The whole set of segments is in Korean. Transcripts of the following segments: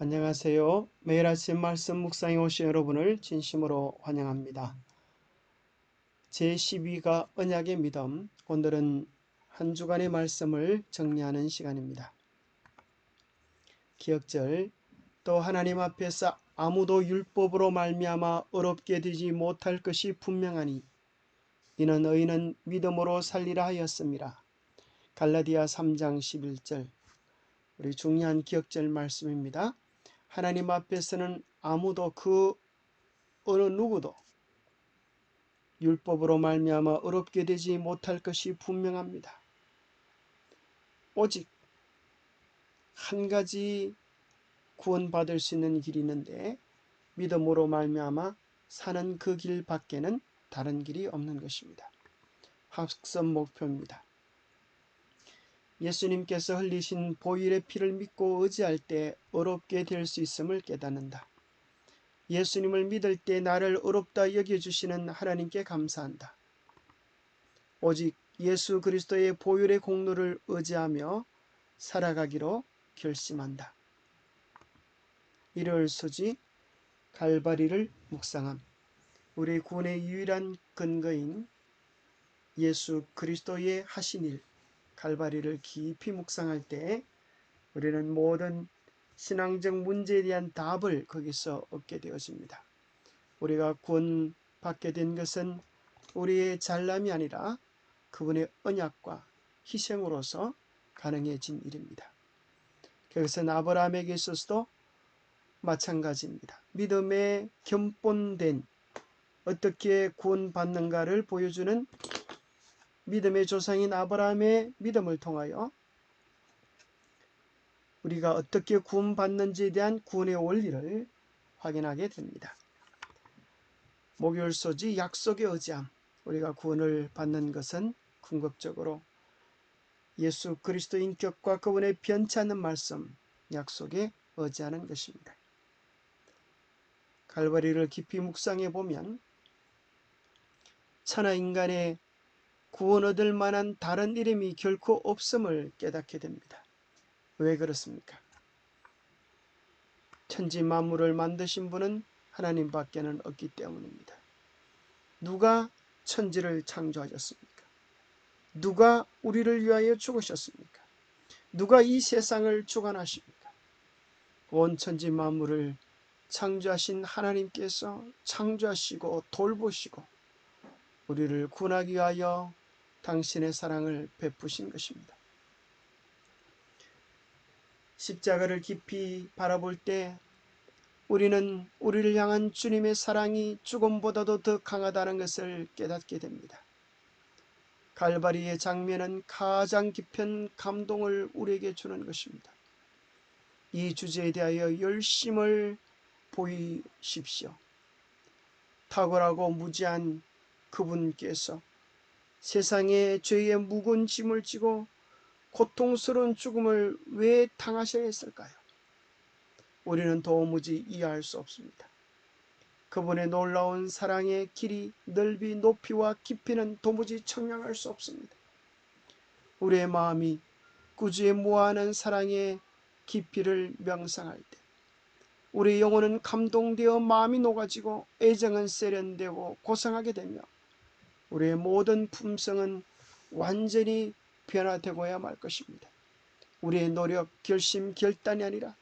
안녕하세요. 매일 아침 말씀 묵상에 오신 여러분을 진심으로 환영합니다. 제12가 언약의 믿음. 오늘은 한 주간의 말씀을 정리하는 시간입니다. 기억절. 또 하나님 앞에서 아무도 율법으로 말미암아 어렵게 되지 못할 것이 분명하니 이는 의인은 믿음으로 살리라 하였습니다. 갈라디아 3장 11절. 우리 중요한 기억절 말씀입니다. 하나님 앞에서는 아무도 그 어느 누구도 율법으로 말미암아 어렵게 되지 못할 것이 분명합니다. 오직 한 가지 구원받을 수 있는 길이 있는데 믿음으로 말미암아 사는 그 길 밖에는 다른 길이 없는 것입니다. 학습 목표입니다. 예수님께서 흘리신 보혈의 피를 믿고 의지할 때 어렵게 될 수 있음을 깨닫는다. 예수님을 믿을 때 나를 어렵다 여겨주시는 하나님께 감사한다. 오직 예수 그리스도의 보혈의 공로를 의지하며 살아가기로 결심한다. 일요일 소지 갈바리를 묵상함. 우리 구원의 유일한 근거인 예수 그리스도의 하신 일 갈바리를 깊이 묵상할 때 우리는 모든 신앙적 문제에 대한 답을 거기서 얻게 되어집니다. 우리가 구원받게 된 것은 우리의 잘남이 아니라 그분의 언약과 희생으로서 가능해진 일입니다. 그것은 아브라함에게 있어서도 마찬가지입니다. 믿음에 견본된 어떻게 구원받는가를 보여주는 믿음의 조상인 아브라함의 믿음을 통하여 우리가 어떻게 구원받는지에 대한 구원의 원리를 확인하게 됩니다. 목요일 소지 약속의 의지함. 우리가 구원을 받는 것은 궁극적으로 예수 그리스도 인격과 그분의 변치 않는 말씀, 약속에 의지하는 것입니다. 갈바리를 깊이 묵상해 보면 천하 인간의 구원 얻을 만한 다른 이름이 결코 없음을 깨닫게 됩니다. 왜 그렇습니까? 천지 만물을 만드신 분은 하나님밖에는 없기 때문입니다. 누가 천지를 창조하셨습니까? 누가 우리를 위하여 죽으셨습니까? 누가 이 세상을 주관하십니까? 온 천지 만물을 창조하신 하나님께서 창조하시고 돌보시고 우리를 구원하기 위하여 당신의 사랑을 베푸신 것입니다. 십자가를 깊이 바라볼 때 우리는 우리를 향한 주님의 사랑이 죽음보다도 더 강하다는 것을 깨닫게 됩니다. 갈바리의 장면은 가장 깊은 감동을 우리에게 주는 것입니다. 이 주제에 대하여 열심을 보이십시오. 탁월하고 무지한 그분께서 세상의 죄의 무거운 짐을 지고 고통스러운 죽음을 왜 당하셔야 했을까요? 우리는 도무지 이해할 수 없습니다. 그분의 놀라운 사랑의 길이, 넓이, 높이와 깊이는 도무지 청량할 수 없습니다. 우리의 마음이 구주의 무한한 사랑의 깊이를 명상할 때 우리의 영혼은 감동되어 마음이 녹아지고 애정은 세련되고 고상하게 되며 우리의 모든 품성은 완전히 변화되고야 말 것입니다. 우리의 노력, 결심, 결단이 아니라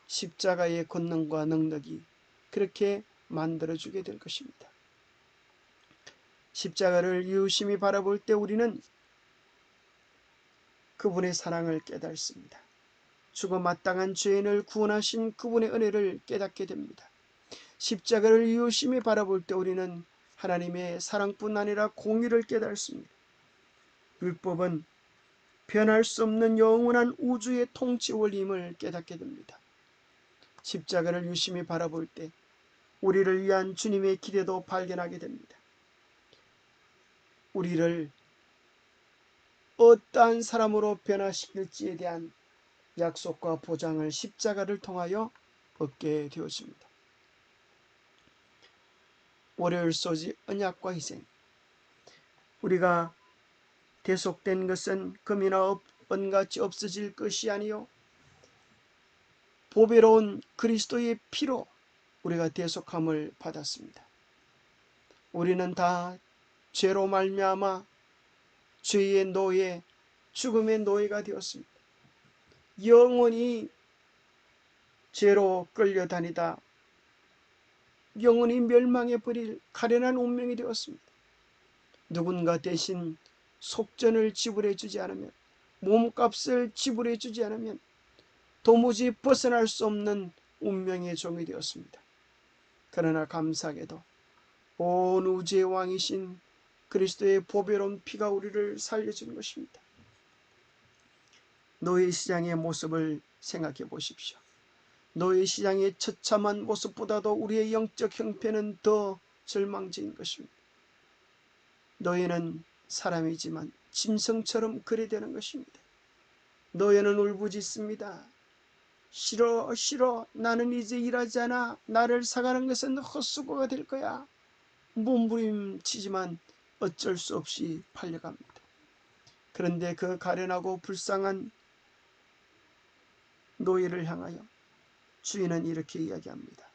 십자가의 권능과 능력이 그렇게 만들어주게 될 것입니다. 십자가를 유심히 바라볼 때 우리는 그분의 사랑을 깨닫습니다. 죽어 마땅한 죄인을 구원하신 그분의 은혜를 깨닫게 됩니다. 십자가를 유심히 바라볼 때 우리는 하나님의 사랑뿐 아니라 공의를 깨닫습니다. 율법은 변할 수 없는 영원한 우주의 통치 원리임을 깨닫게 됩니다. 십자가를 유심히 바라볼 때 우리를 위한 주님의 기대도 발견하게 됩니다. 우리를 어떠한 사람으로 변화시킬지에 대한 약속과 보장을 십자가를 통하여 얻게 되었습니다. 월요일 소지 언약과 희생. 우리가 대속된 것은 금이나 은같이 없어질 것이 아니요 보배로운 그리스도의 피로 우리가 대속함을 받았습니다. 우리는 다 죄로 말미암아 죄의 노예, 죽음의 노예가 되었습니다. 영원히 죄로 끌려다니다 영원히 멸망해 버릴 가련한 운명이 되었습니다. 누군가 대신 속전을 지불해 주지 않으면, 몸값을 지불해 주지 않으면 도무지 벗어날 수 없는 운명의 종이 되었습니다. 그러나 감사하게도 온 우주의 왕이신 그리스도의 보배로운 피가 우리를 살려준 것입니다. 노예시장의 모습을 생각해 보십시오. 노예시장의 처참한 모습보다도 우리의 영적 형편은 더 절망적인 것입니다. 노예는 사람이지만 짐승처럼 거래되는 것입니다. 노예는 울부짖습니다. 싫어, 싫어. 나는 이제 일하지 않아. 나를 사가는 것은 헛수고가 될 거야. 몸부림치지만 어쩔 수 없이 팔려갑니다. 그런데 그 가련하고 불쌍한 노예를 향하여 주인은 이렇게 이야기합니다.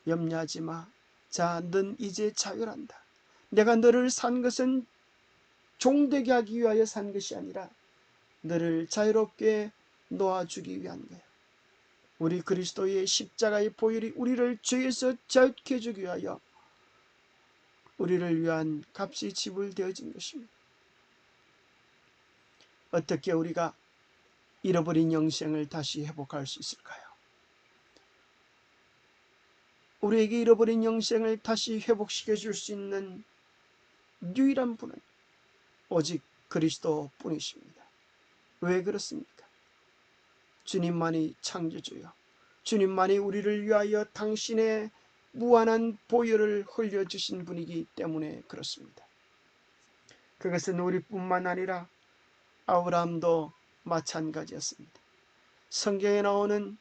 염려하지 마. 자, 넌 이제 자유란다. 내가 너를 산 것은 종되게 하기 위하여 산 것이 아니라 너를 자유롭게 놓아주기 위한 거야. 우리 그리스도의 십자가의 보혈이 우리를 죄에서 자유케 해주기 위하여 우리를 위한 값이 지불되어진 것입니다. 어떻게 우리가 잃어버린 영생을 다시 회복할 수 있을까요? 우리에게 잃어버린 영생을 다시 회복시켜 줄 수 있는 유일한 분은 오직 그리스도 뿐이십니다. 왜 그렇습니까? 주님만이 창조주요, 주님만이 우리를 위하여 당신의 무한한 보혈을 흘려주신 분이기 때문에 그렇습니다. 그것은 우리뿐만 아니라 아브라함도 마찬가지였습니다. 성경에 나오는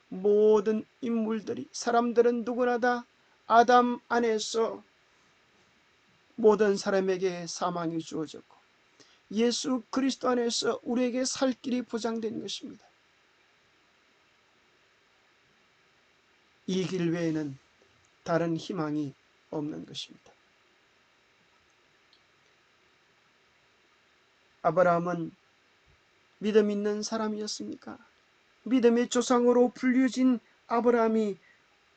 모든 인물들이, 사람들은 누구나 다 아담 안에서 모든 사람에게 사망이 주어졌고 예수 그리스도 안에서 우리에게 살 길이 보장된 것입니다. 이 길 외에는 다른 희망이 없는 것입니다. 아브라함은 믿음 있는 사람이었습니까? 믿음의 조상으로 불려진 아브라함이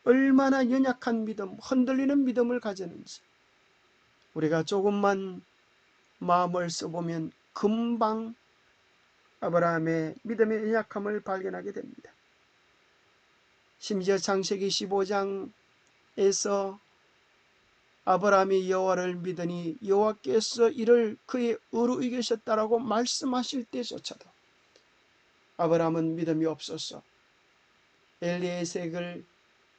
얼마나 연약한 믿음, 흔들리는 믿음을 가졌는지 우리가 조금만 마음을 써보면 금방 아브라함의 믿음의 연약함을 발견하게 됩니다. 심지어 창세기 15장에서 아브라함이 여호와를 믿으니 여호와께서 이를 그의 의로 이기셨다라고 말씀하실 때조차도 아브라함은 믿음이 없어서 엘리에셀을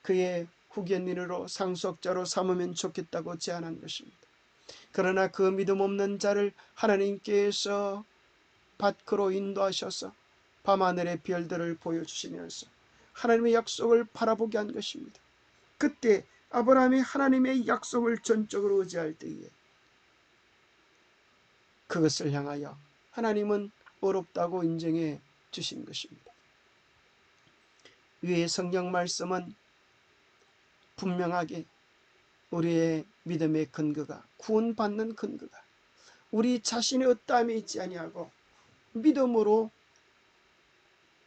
그의 후견인으로 상속자로 삼으면 좋겠다고 제안한 것입니다. 그러나 그 믿음 없는 자를 하나님께서 밭으로 인도하셔서 밤하늘의 별들을 보여주시면서 하나님의 약속을 바라보게 한 것입니다. 그때 아브라함이 하나님의 약속을 전적으로 의지할 때에 그것을 향하여 하나님은 어렵다고 인정해 주신 것입니다. 위의 성경 말씀은 분명하게 우리의 믿음의 근거가, 구원받는 근거가 우리 자신의 어떠함에 있지 아니하고 믿음으로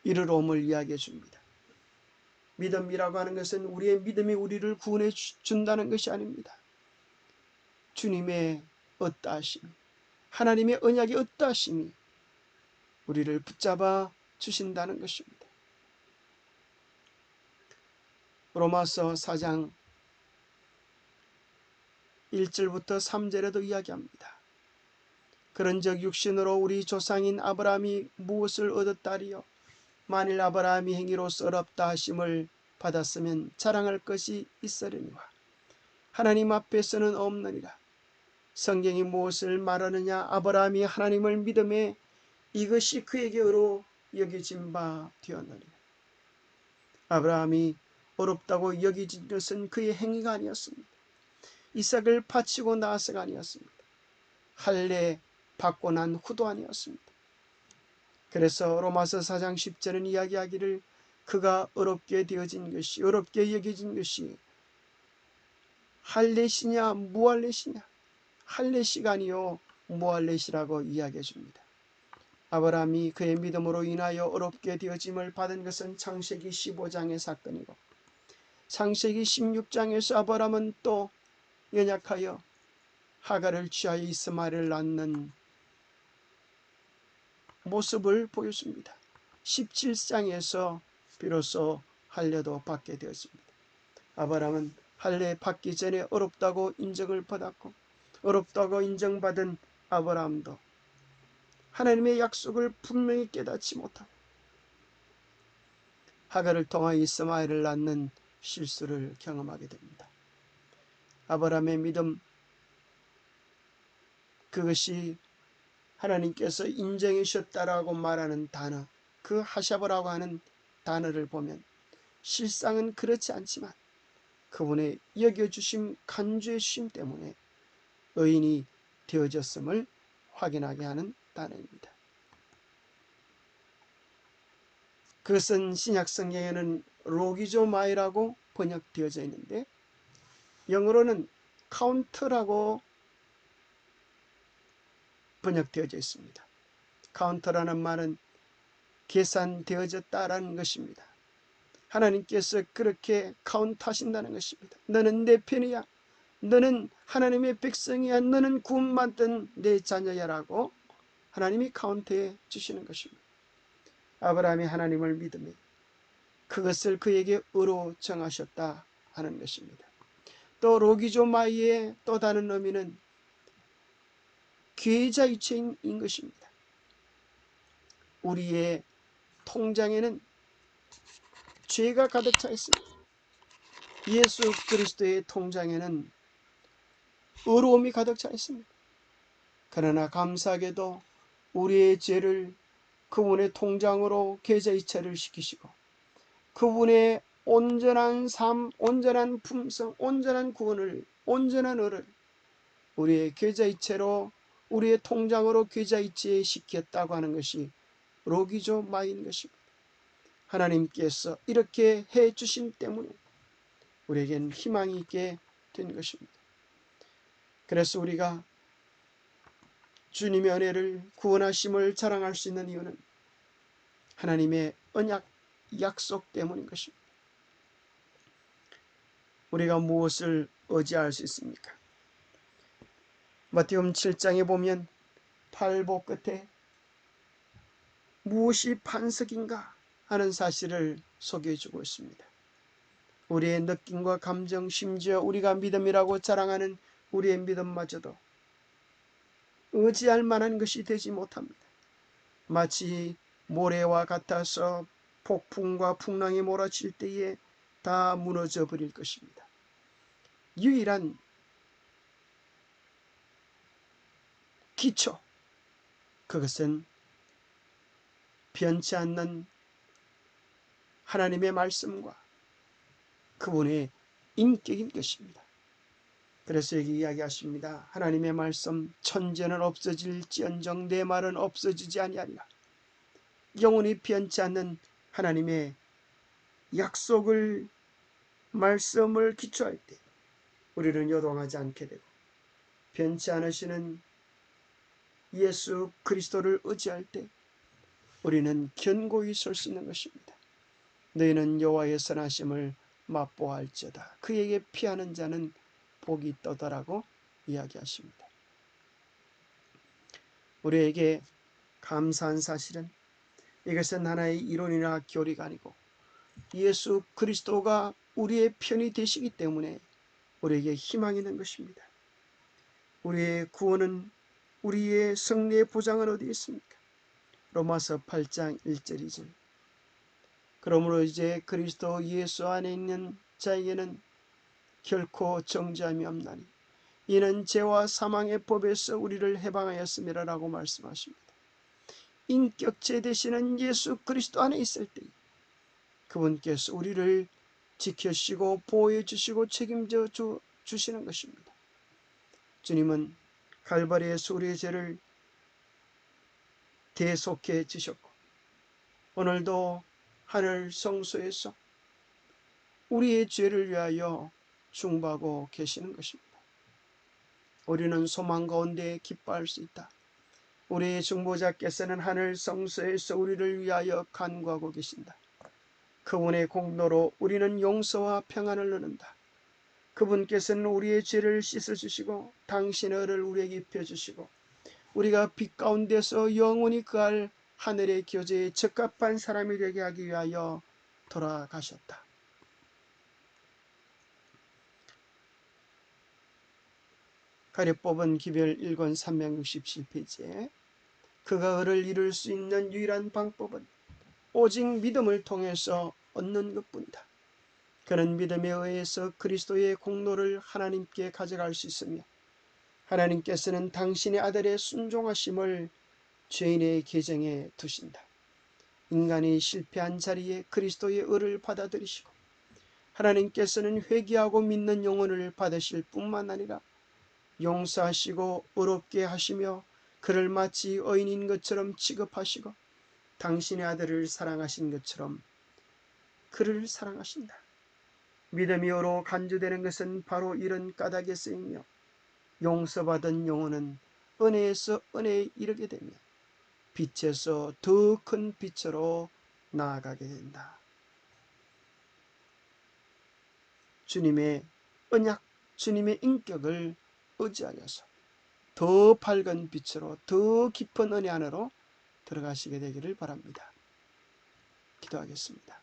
이르러옴을 이야기해 줍니다. 믿음이라고 하는 것은 우리의 믿음이 우리를 구원해 준다는 것이 아닙니다. 주님의 어떠하심이, 하나님의 언약의 어떠하심이 우리를 붙잡아 주신다는 것입니다. 로마서 4장 1절부터 3절에도 이야기합니다. 그런즉 육신으로 우리 조상인 아브라함이 무엇을 얻었다리요? 만일 아브라함이 행위로서 어렵다 하심을 받았으면 자랑할 것이 있으려니와 하나님 앞에서는 없느니라. 성경이 무엇을 말하느냐? 아브라함이 하나님을 믿음에 이것이 그에게 의로 여겨진 바 되었느니라. 아브라함이 어렵다고 여겨진 것은 그의 행위가 아니었습니다. 이삭을 바치고 나서가 아니었습니다. 할례 받고 난 후도 아니었습니다. 그래서 로마서 4장 10절은 이야기하기를 그가 어렵게 되어진 것이, 어렵게 여겨진 것이 할례시냐 무할례시냐, 할례시가 아니요 무할례시라고 이야기해 줍니다. 아브라함이 그의 믿음으로 인하여 어렵게 되어짐을 받은 것은 창세기 15장의 사건이고, 창세기 16장에서 아브라함은 또 연약하여 하갈을 취하여 이스마엘을 낳는 모습을 보여줍니다. 17장에서 비로소 할례도 받게 되었습니다. 아브라함은 할례 받기 전에 어렵다고 인정을 받았고, 어렵다고 인정받은 아브라함도 하나님의 약속을 분명히 깨닫지 못하고 하갈을 통하여 이스마엘을 낳는 실수를 경험하게 됩니다. 아브라함의 믿음, 그것이 하나님께서 인정해 주셨다라고 말하는 단어, 그 하샤브라고 하는 단어를 보면 실상은 그렇지 않지만 그분의 여겨주심, 간주해 주심 때문에 의인이 되어졌음을 확인하게 하는 단어입니다. 그것은 신약 성경에는 로기조마이라고 번역되어져 있는데 영어로는 카운트라고 번역되어져 있습니다. 카운터라는 말은 계산되어졌다라는 것입니다. 하나님께서 그렇게 카운트하신다는 것입니다. 너는 내 편이야, 너는 하나님의 백성이야, 너는 구원받은 내 자녀야라고 하나님이 카운트해 주시는 것입니다. 아브라함이 하나님을 믿음이 그것을 그에게 의로 정하셨다 하는 것입니다. 또 로기조마이의 또 다른 의미는 계좌이체인 것입니다. 우리의 통장에는 죄가 가득 차 있습니다. 예수 그리스도의 통장에는 의로움이 가득 차 있습니다. 그러나 감사하게도 우리의 죄를 그분의 통장으로 계좌이체를 시키시고 그분의 온전한 삶, 온전한 품성, 온전한 구원을, 온전한 의를 우리의 계좌이체로, 우리의 통장으로 계좌이체 시켰다고 하는 것이 로기조마인 것입니다. 하나님께서 이렇게 해 주신 때문에 우리에겐 희망이 있게 된 것입니다. 그래서 우리가 주님의 은혜를, 구원하심을 자랑할 수 있는 이유는 하나님의 언약, 약속 때문인 것입니다. 우리가 무엇을 의지할 수 있습니까? 마태복음 7장에 보면 팔복 끝에 무엇이 반석인가 하는 사실을 소개해주고 있습니다. 우리의 느낌과 감정, 심지어 우리가 믿음이라고 자랑하는 우리의 믿음마저도 의지할 만한 것이 되지 못합니다. 마치 모래와 같아서 폭풍과 풍랑이 몰아칠 때에 다 무너져 버릴 것입니다. 유일한 기초, 그것은 변치 않는 하나님의 말씀과 그분의 인격인 것입니다. 그래서 여기 이야기하십니다. 하나님의 말씀, 천재는 없어질지언정 내 말은 없어지지 아니하리라. 영원히 변치 않는 하나님의 약속을, 말씀을 기초할 때 우리는 요동하지 않게 되고, 변치 않으시는 예수 그리스도를 의지할 때 우리는 견고히 설 수 있는 것입니다. 너희는 여호와의 선하심을 맛보아할지어다. 그에게 피하는 자는 복이 있도다라고 이야기하십니다. 우리에게 감사한 사실은 이것은 하나의 이론이나 교리가 아니고 예수 그리스도가 우리의 편이 되시기 때문에 우리에게 희망이 있는 것입니다. 우리의 구원은, 우리의 승리의 보장은 어디 있습니까? 로마서 8장 1절 2절. 그러므로 이제 그리스도 예수 안에 있는 자에게는 결코 정죄함이 없나니 이는 죄와 사망의 법에서 우리를 해방하였음이라라고 말씀하십니다. 인격체 되시는 예수 그리스도 안에 있을 때 그분께서 우리를 지켜주시고 보호해 주시고 책임져 주시는 것입니다. 주님은 갈바리에서 우리의 죄를 대속해 주셨고 오늘도 하늘 성소에서 우리의 죄를 위하여 중보하고 계시는 것입니다. 우리는 소망 가운데 기뻐할 수 있다. 우리의 중보자께서는 하늘 성소에서 우리를 위하여 간구하고 계신다. 그분의 공로로 우리는 용서와 평안을 얻는다. 그분께서는 우리의 죄를 씻어주시고 당신의 의를 우리에게 입혀주시고 우리가 빛 가운데서 영원히 거할 하늘의 교제에 적합한 사람이 되게 하기 위하여 돌아가셨다. 가려뽑은 기별 1권 367페이지에 그가 의를 이룰 수 있는 유일한 방법은 오직 믿음을 통해서 얻는 것뿐이다. 그는 믿음에 의해서 그리스도의 공로를 하나님께 가져갈 수 있으며 하나님께서는 당신의 아들의 순종하심을 죄인의 계정에 두신다. 인간이 실패한 자리에 그리스도의 의를 받아들이시고 하나님께서는 회개하고 믿는 영혼을 받으실 뿐만 아니라 용서하시고 의롭게 하시며 그를 마치 의인인 것처럼 취급하시고 당신의 아들을 사랑하신 것처럼 그를 사랑하신다. 믿음이 어로 간주되는 것은 바로 이런 까닭에 쓰이며 용서받은 영혼은 은혜에서 은혜에 이르게 되며 빛에서 더 큰 빛으로 나아가게 된다. 주님의 언약, 주님의 인격을 의지하여서 더 밝은 빛으로 더 깊은 은혜 안으로 들어가시게 되기를 바랍니다. 기도하겠습니다.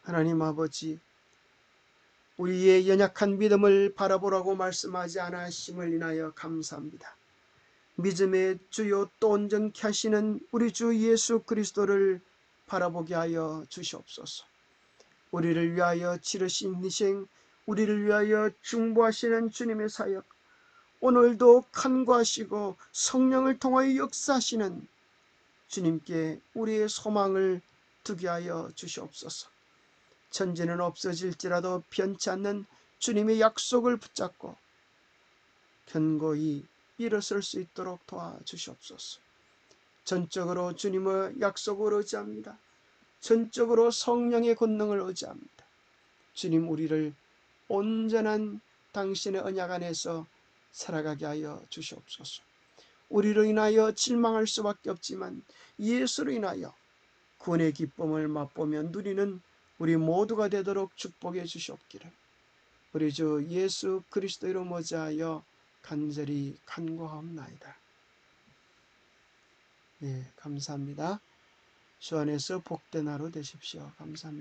하나님 아버지, 우리의 연약한 믿음을 바라보라고 말씀하지 않으심을 인하여 감사합니다. 믿음의 주요 또 온전케 하시는 우리 주 예수 그리스도를 바라보게 하여 주시옵소서. 우리를 위하여 치르신 희생, 우리를 위하여 중보하시는 주님의 사역, 오늘도 간구하시고 성령을 통하여 역사하시는 주님께 우리의 소망을 두게 하여 주시옵소서. 천지는 없어질지라도 변치 않는 주님의 약속을 붙잡고 견고히 일어설 수 있도록 도와주시옵소서. 전적으로 주님의 약속을 의지합니다. 전적으로 성령의 권능을 의지합니다. 주님, 우리를 온전한 당신의 언약 안에서 살아가게 하여 주시옵소서. 우리로 인하여 실망할 수밖에 없지만 예수로 인하여 구원의 기쁨을 맛보며 누리는 우리 모두가 되도록 축복해 주시옵기를 우리 주 예수 그리스도로 모자하여 간절히 간구하옵나이다. 예, 감사합니다. 주 안에서 복된 하루 되십시오. 감사합니다.